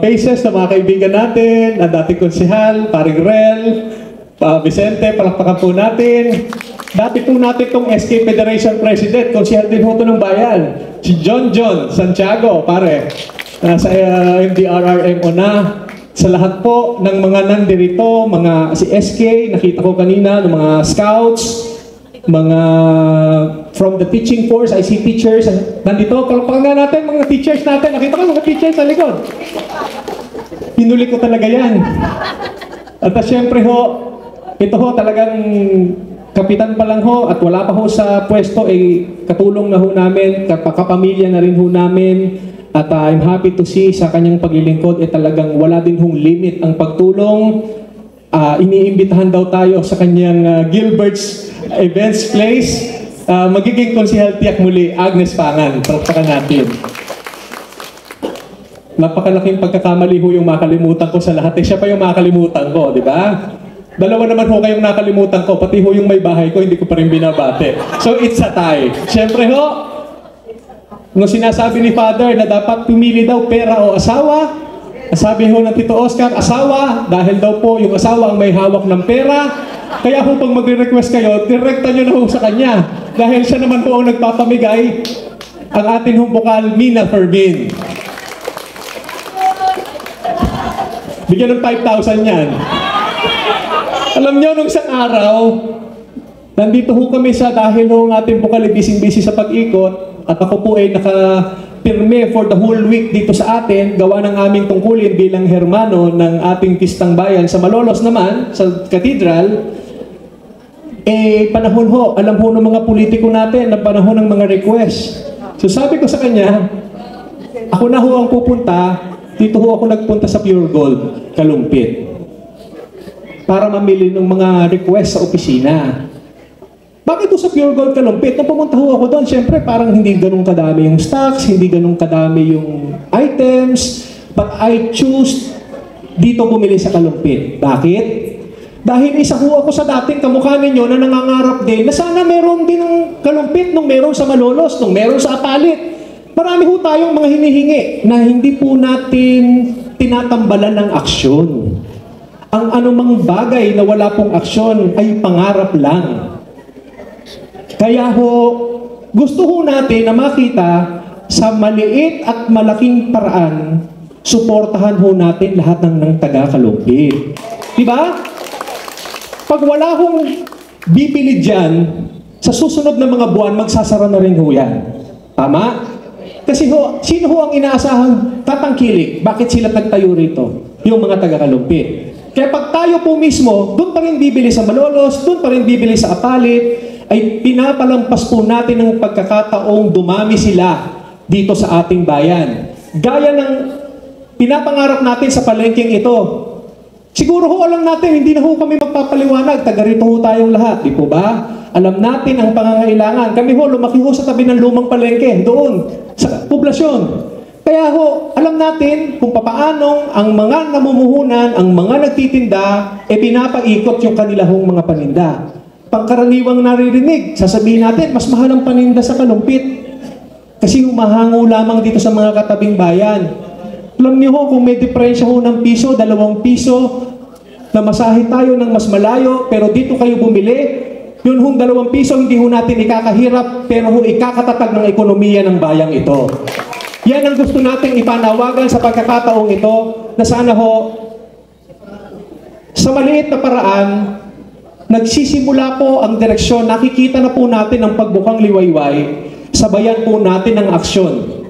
faces ng mga kaibigan natin, ang dating konsehal, paring Rel, Vicente, palakpakan po natin. Dati po natin itong SK Federation President, konsehal din ho ito ng bayan, si John Santiago, pare, sa MDRRMO na. Sa lahat po ng mga nandirito, mga si SK, nakita ko kanina, ng mga scouts, mga from the teaching force, I see teachers, nandito, palakpakan nga natin, mga teachers natin, nakita ko mga teachers sa likod. Pinuli ko talaga yan. At syempre ho, ito ho talagang kapitan pa lang ho at wala pa ho sa pwesto, katulong na ho namin, kapamilya na rin ho namin. At I'm happy to see sa kanyang paglilingkod, talagang wala din hong limit ang pagtulong. Iniimbitahan daw tayo sa kanyang Gilbert's Events Place. Magiging konsehal tiyak muli, Agnes Pangan. Palakpakan natin. Napakalaking pagkakamali ho yung makalimutan ko sa lahat. Siya pa yung makalimutan ko, di ba? Dalawa naman ho kayong nakalimutan ko, pati ho yung may bahay ko, hindi ko pa rin binabate. So it's a tie. Siyempre ho, nung sinasabi ni Father na dapat pumili daw pera o asawa, sabi ho ng Tito Oscar, asawa, dahil daw po yung asawa ang may hawak ng pera. Kaya ho pag magre-request kayo, direkta nyo na ho sa kanya. Dahil siya naman po ang nagpapamigay, ang atin hong bukal, Mina Fermin. Bigyan ng 5,000 yan. Alam nyo, nung isang araw, nandito ho kami dahil ho ang ating bukal, busy-busy sa pag-ikot, at ako po ay nakapirme for the whole week dito sa atin, gawa ng aming tungkulin bilang hermano ng ating pistang bayan sa Malolos naman, sa Cathedral. Panahon ho, alam ho ng mga politiko natin, na panahon ng mga request. So sabi ko sa kanya, ako na ho ang pupunta, dito ho ako nagpunta sa Pure Gold, Kalumpit, para mamili ng mga request sa opisina. Bakit doon sa Pure Gold Kalumpit? Nung pumunta ho ako doon, syempre parang hindi ganun kadami yung stocks, hindi ganun kadami yung items, but I choose dito bumili sa Kalumpit. Bakit? Dahil isa ho ako sa dating kamukha ninyo na nangangarap din na sana meron din ng Kalumpit nung meron sa Malolos, nung meron sa Apalit. Marami ho tayong mga hinihingi na hindi po natin tinatambalan ng aksyon. Ang anumang bagay na wala pong aksyon ay pangarap lang. Kaya ho, gusto ho natin na makita sa maliit at malaking paraan, suportahan ho natin lahat ng taga-Kalumpit. Diba? Pag wala hong bibili dyan, sa susunod na mga buwan, magsasara na rin ho yan. Tama? Kasi ho, sino ho ang inaasahang tatangkilik? Bakit sila nagtayo rito? Yung mga taga-Kalumpit. Kaya pag tayo po mismo, doon pa rin bibili sa Malolos, doon pa rin bibili sa Apalit, ay pinapalampas po natin ng pagkakataong dumami sila dito sa ating bayan. Gaya ng pinapangarap natin sa palengkeng ito. Siguro ho alam natin, hindi na ho kami magpapaliwanag, taga rito ho tayong lahat, di po ba? Alam natin ang pangangailangan. Kami ho, lumaki ho sa tabi ng lumang palengke, doon, sa poblasyon. Kaya ho, alam natin kung papaanong ang mga namumuhunan, ang mga nagtitinda, pinapaikot yung kanilahong mga paninda. Pangkaraniwang naririnig, sasabihin natin, mas mahal ang paninda sa Kalumpit. Kasi humahango lamang dito sa mga katabing bayan. Alam niyo ho, kung may diferensya ho ng piso, 2 piso, na masahe tayo ng mas malayo, pero dito kayo bumili, yun hong 2 piso, hindi ho natin ikakahirap, pero ho ikakatatag ng ekonomiya ng bayang ito. Yan ang gusto natin ipanawagan sa pagkakataong ito, na sana ho, sa maliit na paraan, nagsisimula po ang direksyon, nakikita na po natin ang pagbukang liwayway, sabayan po natin ang aksyon.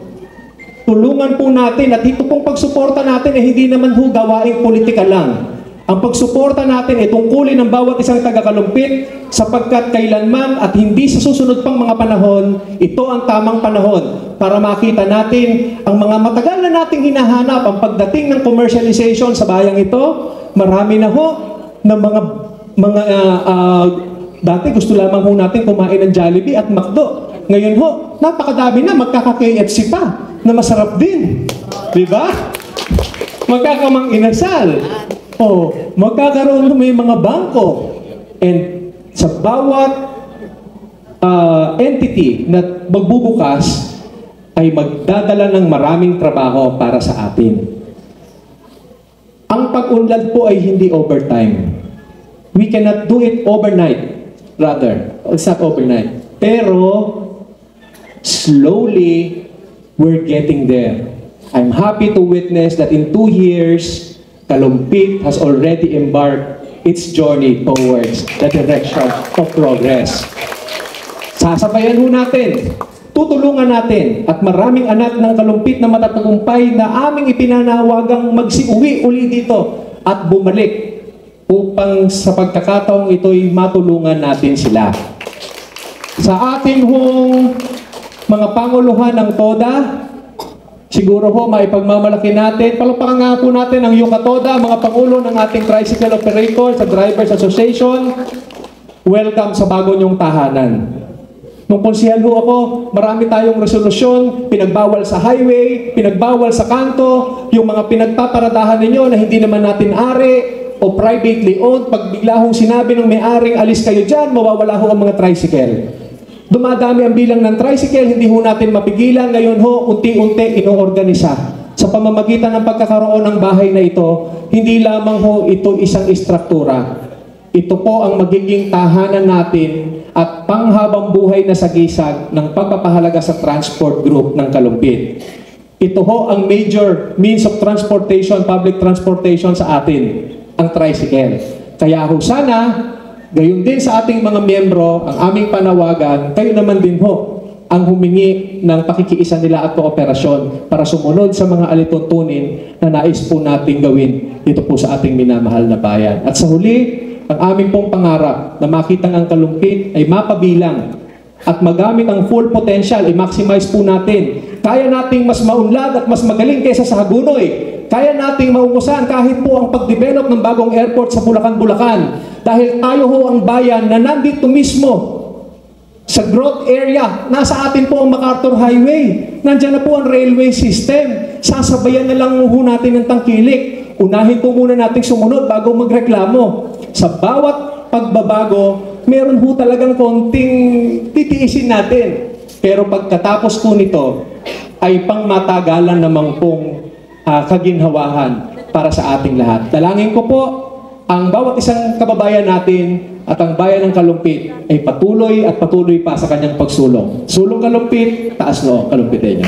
Tulungan po natin at dito pong pagsuporta natin hindi naman ho gawaing politika lang. Ang pagsuporta natin tungkulin ng bawat isang taga-Kalumpit sapagkat kailanman at hindi sa susunod pang mga panahon, ito ang tamang panahon para makita natin ang mga matagal na nating hinahanap ang pagdating ng commercialization sa bayang ito. Marami na ho ng dati gusto lamang ho natin kumain ng Jollibee at McDo. Ngayon ho, napakadami na, magkaka-KFC pa, na masarap din. Diba? Magkakamang inasal. O, magkakaroon may mga bangko. And sa bawat entity na magbubukas, ay magdadala ng maraming trabaho para sa atin. Ang pag-unlad po ay hindi overtime. We cannot do it overnight. Rather, it's not overnight. Pero, slowly, we're getting there. I'm happy to witness that in 2 years, Kalumpit has already embarked its journey towards the direction of progress. Sasabayan ho natin, tutulungan natin, at maraming anak ng Kalumpit na matatagumpay na aming ipinanawagang magsiuwi uli dito at bumalik upang sa pagkakataong ito'y matulungan natin sila. Sa ating hong mga panguluhan ng TODA, siguro ho maipagmamalaki natin, palakpakan nga po natin ang YUCA-TODA, mga pangulo ng ating tricycle operator sa Drivers Association. Welcome sa bago niyong tahanan. Nung konsehal ho ako, marami tayong resolusyon, pinagbawal sa highway, pinagbawal sa kanto, yung mga pinagpaparadahan ninyo na hindi naman natin ari o privately owned, pag bigla hong sinabi ng may-aring alis kayo dyan, mawawala ho ang mga tricycle. Dumadami ang bilang ng tricycle, hindi ho natin mapigilan. Ngayon ho, unti-unti inoorganisa. Sa pamamagitan ng pagkakaroon ng bahay na ito, hindi lamang ho ito isang istruktura. Ito po ang magiging tahanan natin at panghabang buhay na sagisag ng pagpapahalaga sa transport group ng Kalumpit. Ito ho ang major means of transportation, public transportation sa atin, ang tricycle. Kaya ho sana, gayon din sa ating mga miyembro, ang aming panawagan, kayo naman din ho ang humingi ng pakikiisa nila at kooperasyon para sumunod sa mga alituntunin na nais po nating gawin dito po sa ating minamahal na bayan. At sa huli, ang aming pong pangarap na makitang ang Kalumpit ay mapabilang at magamit ang full potential, i-maximize po natin. Kaya nating mas maunlad at mas magaling kaysa sa Hagunoy. Kaya nating maungusan kahit po ang pag-develop ng bagong airport sa Bulacan-Bulacan. Dahil tayo ho ang bayan na nandito mismo sa growth area. Nasa atin po ang MacArthur Highway. Nandiyan na po ang railway system. Sasabayan na lang ho natin ng tangkilik. Unahin po muna nating sumunod bago magreklamo. Sa bawat pagbabago, meron ho talagang konting titiisin natin. Pero pagkatapos po nito, ay pangmatagalan naman pong kaginhawahan para sa ating lahat. Dalangin ko po, ang bawat isang kababayan natin at ang bayan ng Kalumpit ay patuloy at patuloy pa sa kanyang pagsulong. Sulong Kalumpit, taas loob Kalumpitenyo.